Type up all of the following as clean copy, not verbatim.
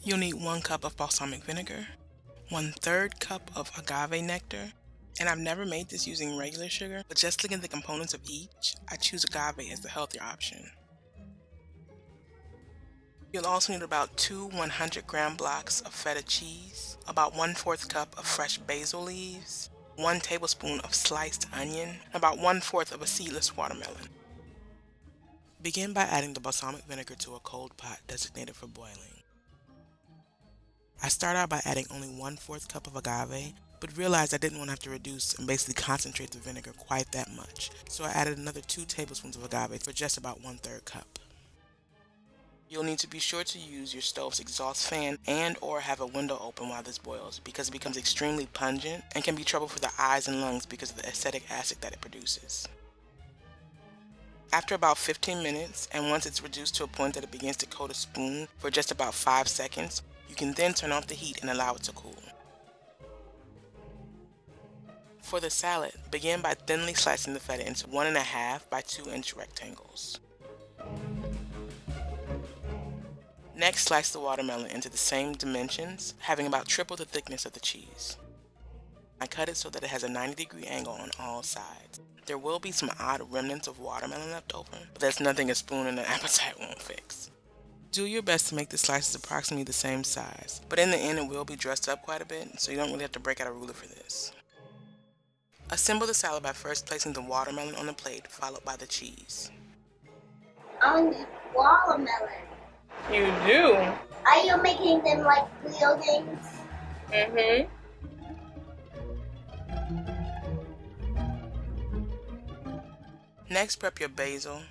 You'll need 1 cup of balsamic vinegar, 1/3 cup of agave nectar, and I've never made this using regular sugar, but just looking at the components of each, I choose agave as the healthier option. You'll also need about 2 100-gram blocks of feta cheese, about 1/4 cup of fresh basil leaves, 1 tablespoon of sliced onion, and about 1/4 of a seedless watermelon. Begin by adding the balsamic vinegar to a cold pot designated for boiling. I start out by adding only 1/4 cup of agave, but realized I didn't want to have to reduce and basically concentrate the vinegar quite that much, so I added another 2 tablespoons of agave for just about 1/3 cup. You'll need to be sure to use your stove's exhaust fan and or have a window open while this boils, because it becomes extremely pungent and can be trouble for the eyes and lungs because of the acetic acid that it produces. After about 15 minutes, and once it's reduced to a point that it begins to coat a spoon for just about 5 seconds, you can then turn off the heat and allow it to cool. For the salad, begin by thinly slicing the feta into 1.5 by 2-inch rectangles. Next, slice the watermelon into the same dimensions, having about triple the thickness of the cheese. I cut it so that it has a 90-degree angle on all sides. There will be some odd remnants of watermelon left over, but that's nothing a spoon and an appetite won't fix. Do your best to make the slices approximately the same size, but in the end it will be dressed up quite a bit, so you don't really have to break out a ruler for this. Assemble the salad by first placing the watermelon on the plate, followed by the cheese. I need watermelon. You do? Are you making them like buildings? Mm-hmm. Next, prep your basil,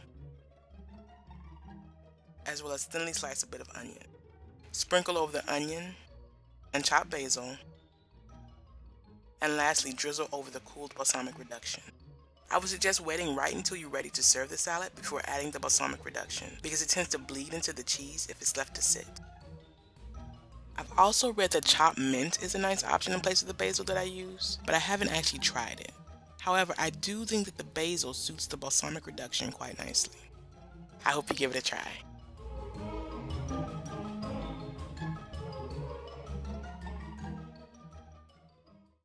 as well as thinly slice a bit of onion. Sprinkle over the onion and chop basil, and lastly drizzle over the cooled balsamic reduction. I would suggest waiting right until you're ready to serve the salad before adding the balsamic reduction, because it tends to bleed into the cheese if it's left to sit. I've also read that chopped mint is a nice option in place of the basil that I use, but I haven't actually tried it. However, I do think that the basil suits the balsamic reduction quite nicely. I hope you give it a try.